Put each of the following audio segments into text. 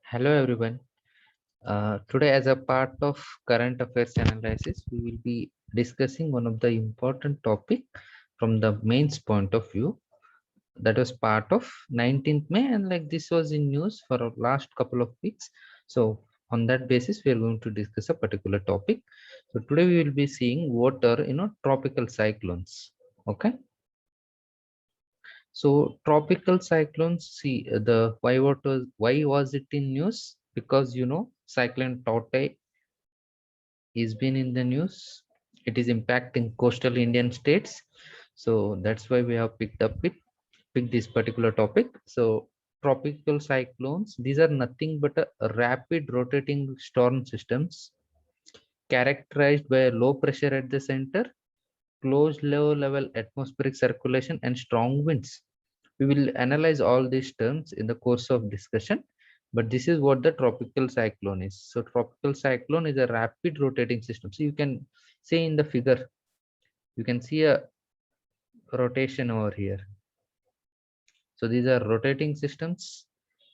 Hello everyone. Today, as a part of current affairs analysis, we will be discussing one of the important topic from the mains point of view. That was part of 19th May, and like this was in news for the last couple of weeks. So on that basis, we are going to discuss a particular topic. So today we will be seeing what are tropical cyclones. Okay. So tropical cyclones, see why was it in news? Because cyclone Taute is been in the news. It is impacting coastal Indian states. So that's why we have picked this particular topic. So tropical cyclones, these are nothing but a rapid rotating storm systems characterized by a low pressure at the center, closed low level atmospheric circulation and strong winds. We will analyze all these terms in the course of discussion, but this is what the tropical cyclone is. So tropical cyclone is a rapid rotating system. So you can see in the figure, you can see a rotation over here. So these are rotating systems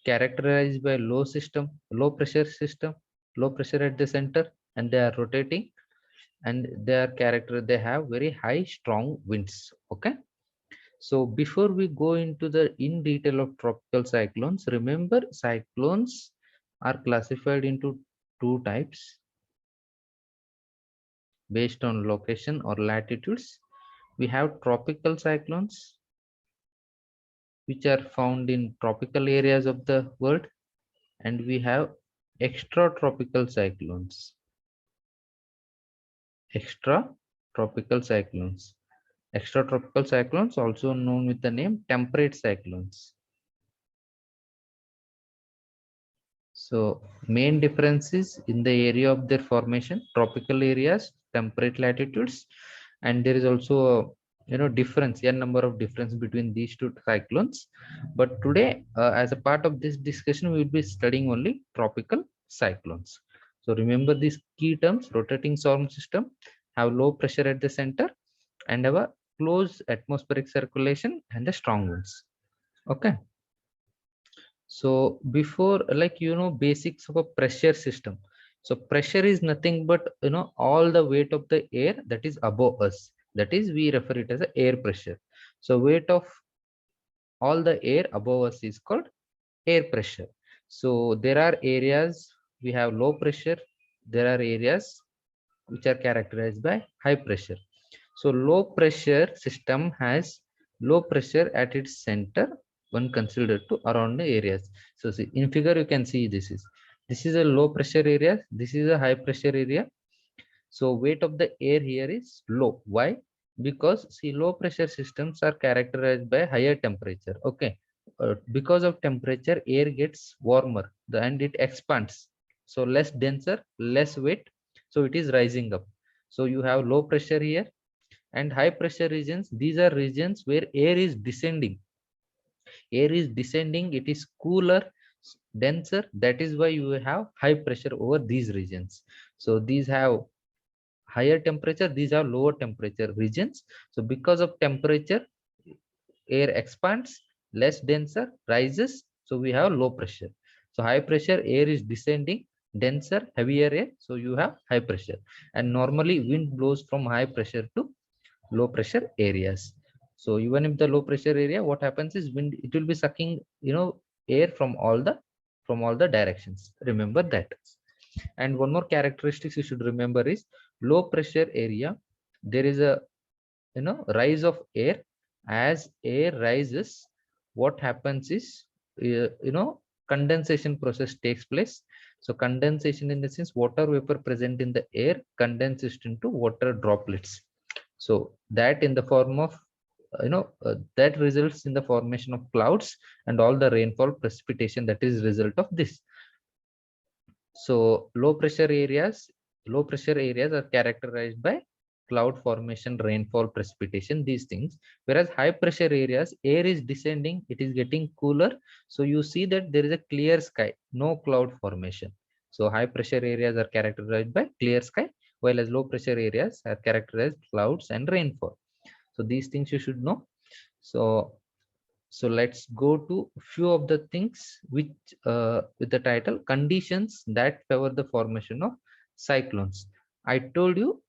characterized by low pressure at the center, and they are rotating, and they have very high strong winds. Okay. So before we go into the in detail of tropical cyclones, remember cyclones are classified into two types based on location or latitudes. We have tropical cyclones, which are found in tropical areas of the world, and we have extratropical cyclones. Extratropical cyclones. Extratropical cyclones, also known with the name temperate cyclones. So main differences in the area of their formation: tropical areas, temperate latitudes, and there is also difference, n number of difference between these two cyclones. But today, as a part of this discussion, we will be studying only tropical cyclones. So remember these key terms: rotating storm system, have low pressure at the center, and have a closed atmospheric circulation and the strong winds. Okay. So before, like basics of a pressure system. So pressure is nothing but all the weight of the air that is above us, that is we refer it as a air pressure. So weight of all the air above us is called air pressure. So there are areas we have low pressure, there are areas which are characterized by high pressure. So low pressure system has low pressure at its center when considered to around the areas. So see, in figure you can see this is a low pressure area, this is a high pressure area. So weight of the air here is low. Why? Because see, low pressure systems are characterized by higher temperature. Okay. Because of temperature, air gets warmer and it expands. So less denser, less weight. So it is rising up. So you have low pressure here and high pressure regions. These are regions where air is descending. Air is descending. It is cooler, denser. That is why you have high pressure over these regions. So these have higher temperature, these are lower temperature regions. So because of temperature, air expands, less denser, rises, so we have low pressure. So high pressure air is descending, denser, heavier air, so you have high pressure. And normally wind blows from high pressure to low pressure areas. So even if the low pressure area, what happens is wind, it will be sucking air from all the directions, remember that. And one more characteristics you should remember is low pressure area, there is a rise of air. As air rises, what happens is condensation process takes place. So condensation in the sense water vapor present in the air condenses into water droplets. So that in the form of that results in the formation of clouds and all the rainfall precipitation that is result of this. So low pressure areas are characterized by cloud formation, rainfall, precipitation, these things. Whereas high pressure areas, air is descending, it is getting cooler. So you see that there is a clear sky, no cloud formation. So high pressure areas are characterized by clear sky, while as low pressure areas are characterized clouds and rainfall. So these things you should know. So So let's go to few of the things which with the title conditions that favor the formation of cyclones. I told you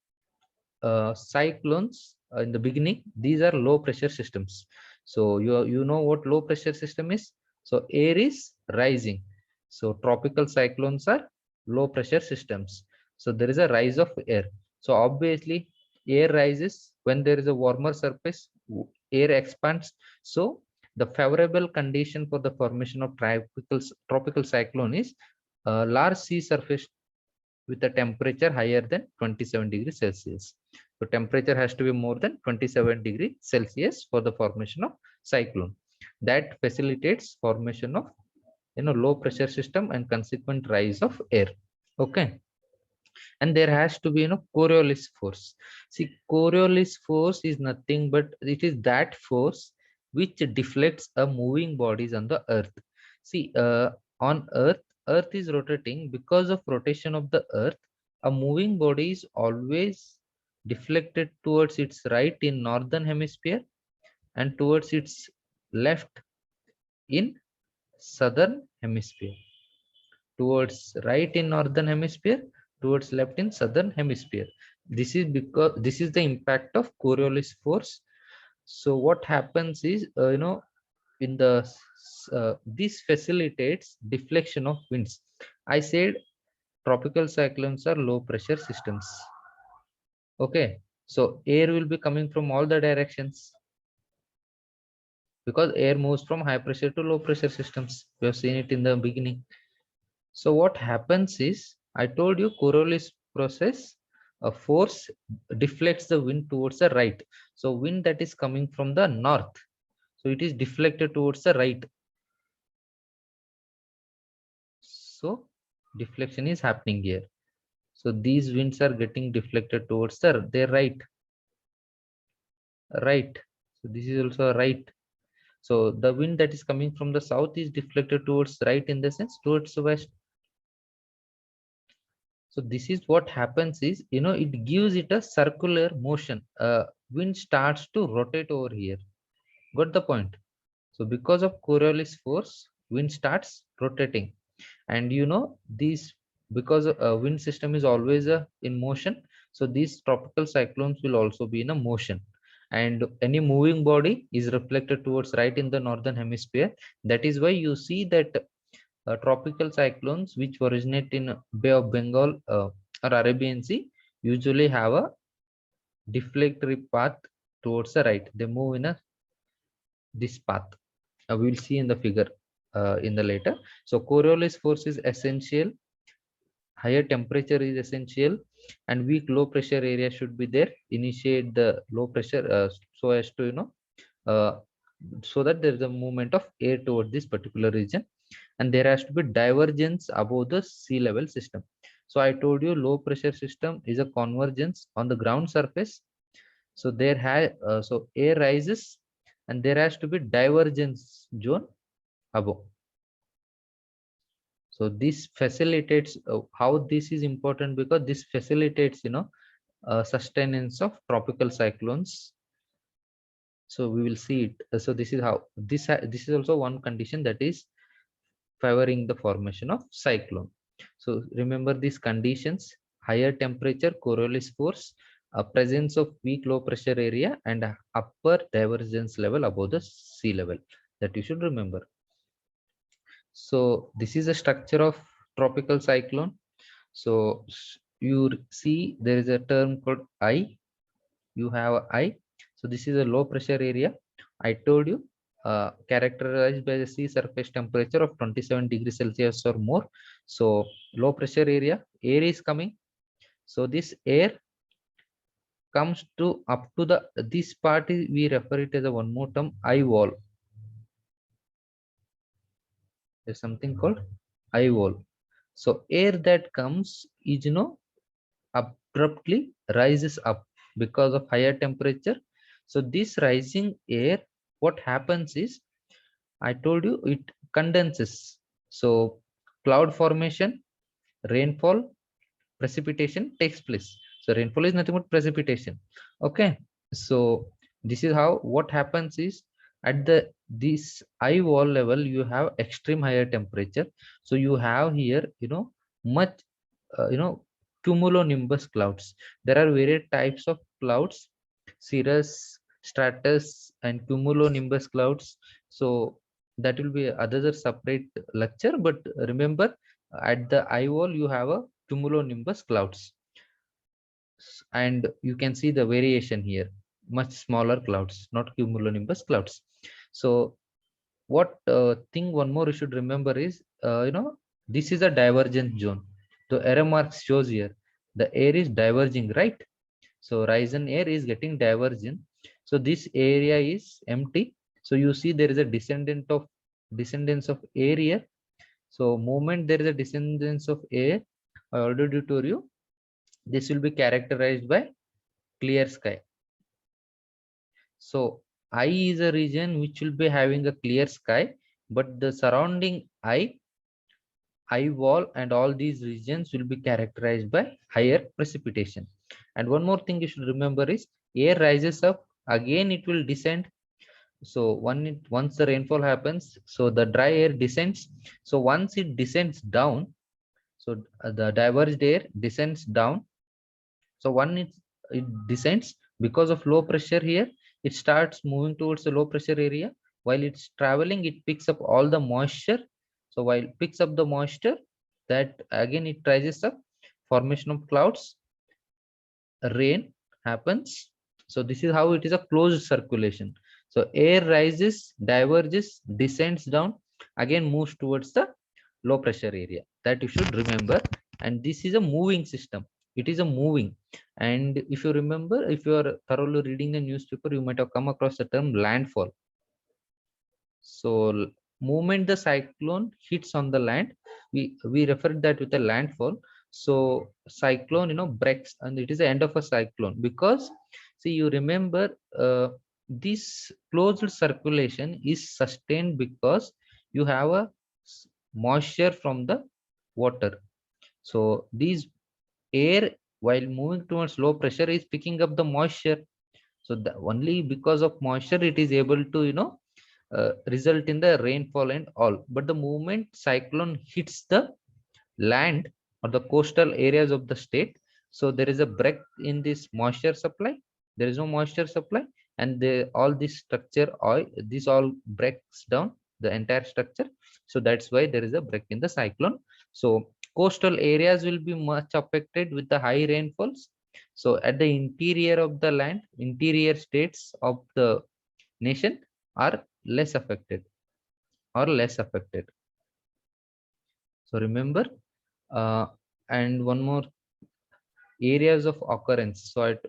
cyclones in the beginning, these are low pressure systems. So you know what low pressure system is. So air is rising, so tropical cyclones are low pressure systems. So there is a rise of air. So obviously air rises when there is a warmer surface, air expands. So the favorable condition for the formation of tropical cyclone is large sea surface with a temperature higher than 27 degrees Celsius. So temperature has to be more than 27 degrees Celsius for the formation of cyclone. That facilitates formation of low pressure system and consequent rise of air. Okay. And there has to be Coriolis force. See, Coriolis force is nothing but it is that force which deflects a moving bodies on the earth. See, on earth is rotating. Because of rotation of the earth, a moving body is always deflected towards its right in northern hemisphere and towards its left in southern hemisphere. Towards right in northern hemisphere, towards left in southern hemisphere. This is because this is the impact of Coriolis force. So what happens is in the this facilitates deflection of winds. I said tropical cyclones are low pressure systems. Okay, so air will be coming from all the directions because air moves from high pressure to low pressure systems. We have seen it in the beginning. So what happens is, I told you Coriolis process, a force deflects the wind towards the right. So wind that is coming from the north, so it is deflected towards the right. So deflection is happening here. So these winds are getting deflected towards their right. Right. So this is also a right. So the wind that is coming from the south is deflected towards right, in the sense towards the west. So this is what happens is, it gives it a circular motion. Wind starts to rotate over here. Got the point? So because of Coriolis force, wind starts rotating. And these, because wind system is always in motion, so these tropical cyclones will also be in a motion. And any moving body is reflected towards right in the northern hemisphere. That is why you see that tropical cyclones which originate in Bay of Bengal or Arabian Sea usually have a deflectory path towards the right. They move in a this path. We will see in the figure in the later. So Coriolis force is essential. Higher temperature is essential, and weak low pressure area should be there. Initiate the low pressure so as to uh, so that there is a movement of air towards this particular region, and there has to be divergence above the sea level system. So I told you low pressure system is a convergence on the ground surface. So so air rises and there has to be divergence zone above. So this facilitates how this is important, because this facilitates sustenance of tropical cyclones. So we will see it. So this is how this is also one condition that is favoring the formation of cyclone. So remember these conditions: higher temperature, Coriolis force, a presence of weak low pressure area, and a upper divergence level above the sea level. That you should remember. So this is the structure of tropical cyclone. So you see there is a term called I. You have I. So this is a low pressure area. I told you characterized by the sea surface temperature of 27 degrees Celsius or more. So low pressure area, air is coming. So this air comes to up to the this part is, we refer it as a one more term, eye wall. There's something called eye wall. So air that comes is abruptly rises up because of higher temperature. So this rising air, what happens is, I told you, it condenses. So cloud formation, rainfall, precipitation takes place. So rainfall is nothing but precipitation. Okay. So this is how what happens is At this eye wall level, you have extreme higher temperature. So you have here, much, cumulonimbus clouds. There are various types of clouds: cirrus, stratus, and cumulonimbus clouds. So that will be another separate lecture. But remember, at the eye wall, you have a cumulonimbus clouds, and you can see the variation here, much smaller clouds, not cumulonimbus clouds. So what thing one more you should remember is, this is a divergent zone. The arrow mark shows here the air is diverging, right? So horizon air is getting divergent. So this area is empty. So you see there is a descendance of air here. So moment there is a descendance of air, I already told you, this will be characterized by clear sky. So eye is a region which will be having a clear sky, but the surrounding eye wall and all these regions will be characterized by higher precipitation. And one more thing you should remember is, air rises up, again it will descend. So once the rainfall happens, so the dry air descends. So once it descends down, so the diverged air descends down. So it descends because of low pressure here. It starts moving towards the low pressure area. While it's traveling, it picks up all the moisture. So while it picks up the moisture, that again it rises up, formation of clouds, rain happens. So this is how it is a closed circulation. So air rises, diverges, descends down, again moves towards the low pressure area. That you should remember. And this is a moving system. It is a moving. And if you remember, if you are thoroughly reading the newspaper, you might have come across the term landfall. So moment the cyclone hits on the land, we refer that with a landfall. So cyclone, breaks, and it is the end of a cyclone. Because see, you remember, this closed circulation is sustained because you have a moisture from the water. So these air, while moving towards low pressure, is picking up the moisture. So only because of moisture it is able to, result in the rainfall and all. But the moment cyclone hits the land or the coastal areas of the state, so there is a break in this moisture supply. There is no moisture supply, and all this structure, all this all breaks down the entire structure. So that's why there is a break in the cyclone. So coastal areas will be much affected with the high rainfalls. So at the interior of the land, interior states of the nation are less affected or less affected. So remember, uh, and one more, areas of occurrence. So at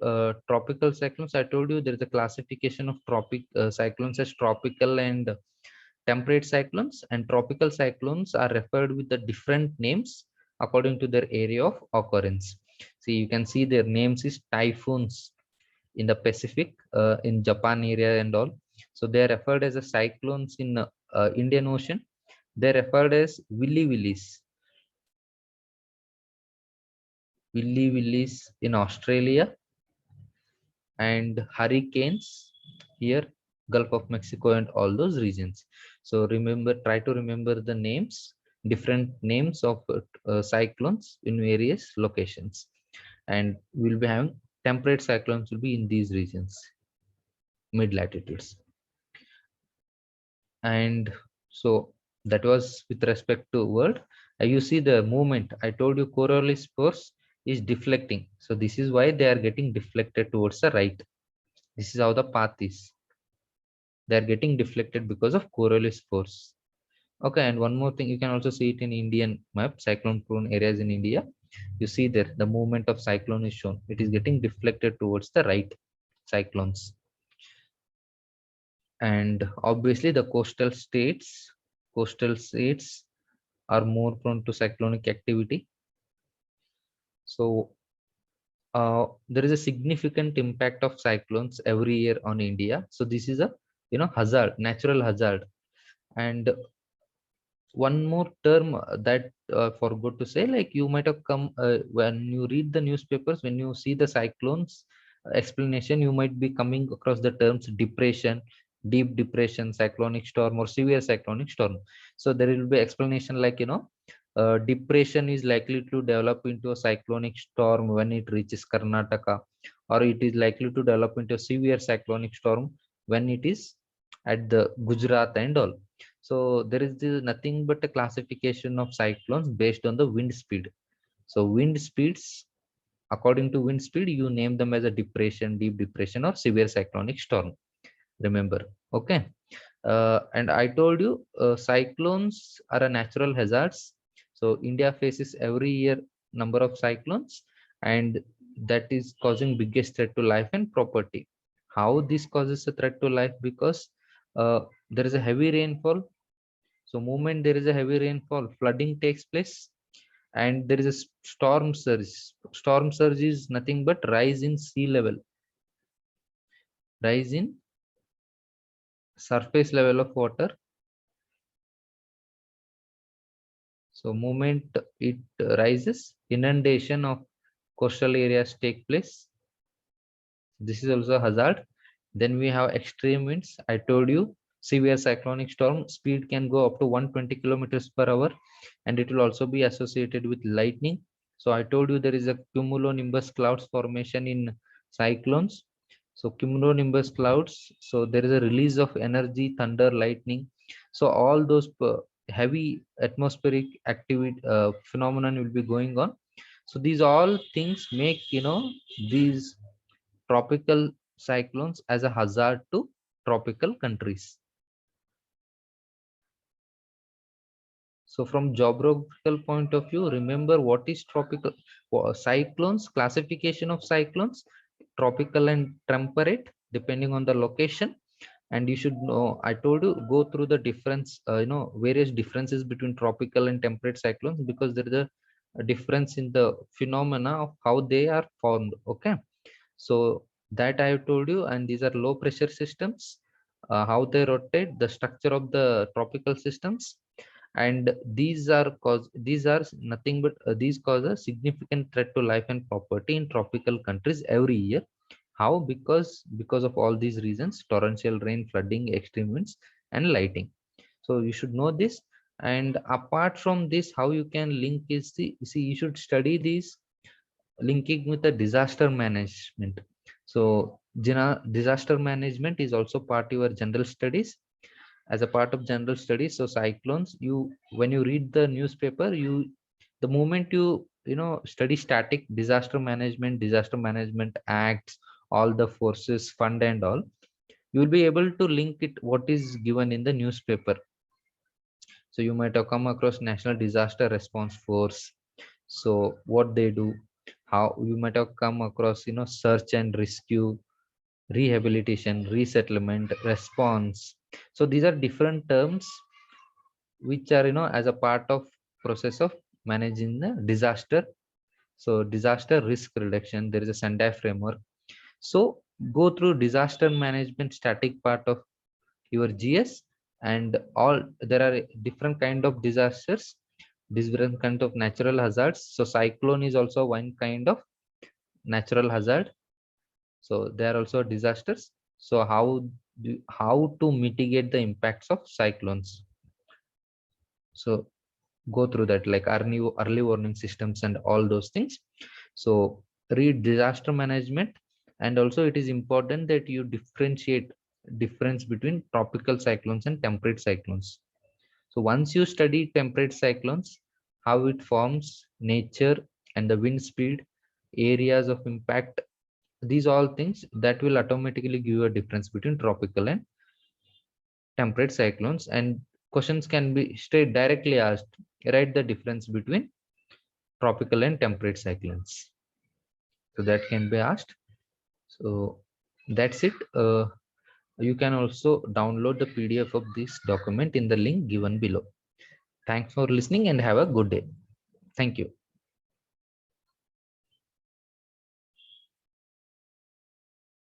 tropical cyclones, I told you there is a classification of cyclones as tropical and temperate cyclones. And tropical cyclones are referred with the different names according to their area of occurrence. See, you can see their names is typhoons in the Pacific, in Japan area and all. So they are referred as a cyclones in Indian Ocean. They are referred as Willy Willis in Australia, and hurricanes here, Gulf of Mexico and all those regions. So remember, try to remember the names, different names of cyclones in various locations. And we'll be having temperate cyclones will be in these regions, mid latitudes. And so that was with respect to world. You see the movement, I told you Coriolis force is deflecting. So this is why they are getting deflected towards the right. This is how the path is. They are getting deflected because of Coriolis force. Okay, and one more thing, you can also see it in Indian map, cyclone prone areas in India. You see there, the movement of cyclone is shown. It is getting deflected towards the right, cyclones. And obviously the coastal states are more prone to cyclonic activity. So there is a significant impact of cyclones every year on India. So this is a, hazard, natural hazard. And one more term that forgot to say, like you might have come when you read the newspapers, when you see the cyclones explanation, you might be coming across the terms depression, deep depression, cyclonic storm, or severe cyclonic storm. So there will be explanation like, depression is likely to develop into a cyclonic storm when it reaches Karnataka, or it is likely to develop into a severe cyclonic storm when it is at the Gujarat and all. So there is nothing but a classification of cyclones based on the wind speed. So wind speeds, according to wind speed, you name them as a depression, deep depression, or severe cyclonic storm. Remember, okay? And I told you, cyclones are a natural hazards. So India faces every year number of cyclones, and that is causing biggest threat to life and property. How this causes a threat to life? Because there is a heavy rainfall. So moment there is a heavy rainfall, flooding takes place, and there is a storm surge. Storm surge is nothing but rise in sea level, rise in surface level of water. So moment it rises, inundation of coastal areas take place. This is also a hazard. Then we have extreme winds. I told you, severe cyclonic storm speed can go up to 120 kilometers per hour, and it will also be associated with lightning. So I told you there is a cumulonimbus clouds formation in cyclones. So cumulonimbus clouds, so there is a release of energy, thunder, lightning. So all those heavy atmospheric activity phenomenon will be going on. So these all things make, these tropical cyclones as a hazard to tropical countries. So from geographical point of view, remember what is tropical cyclones, classification of cyclones, tropical and temperate, depending on the location. And you should know, I told you, go through the difference, various differences between tropical and temperate cyclones, because there is a difference in the phenomena of how they are formed. Okay. So that I have told you, and these are low pressure systems, how they rotate, the structure of the tropical systems, and these are nothing but these cause a significant threat to life and property in tropical countries every year. How? Because of all these reasons: torrential rain, flooding, extreme winds, and lighting. So you should know this. And apart from this, how you can link is the, see, you should study these linking with the disaster management. So disaster management is also part of your general studies. As a part of general studies, so cyclones, you, when you read the newspaper, you, the moment you study static disaster management acts, all the forces, fund and all, you will be able to link it what is given in the newspaper. So you might have come across National Disaster Response Force, so what they do. How you might have come across, search and rescue, rehabilitation, resettlement, response. So these are different terms which are, as a part of process of managing the disaster. So disaster risk reduction, there is a Sendai framework. So go through disaster management static part of your GS, and all, there are different kind of disasters, different kind of natural hazards. So cyclone is also one kind of natural hazard. So they are also disasters. So how to mitigate the impacts of cyclones? So go through that, like early warning systems and all those things. So read disaster management. And also it is important that you differentiate difference between tropical cyclones and temperate cyclones. So once you study temperate cyclones, how it forms, nature, and the wind speed, areas of impact, these all things that will automatically give you a difference between tropical and temperate cyclones. And questions can be straight directly asked: write the difference between tropical and temperate cyclones. So that can be asked. So that's it. You can also download the PDF of this document in the link given below. Thanks for listening and have a good day. Thank you.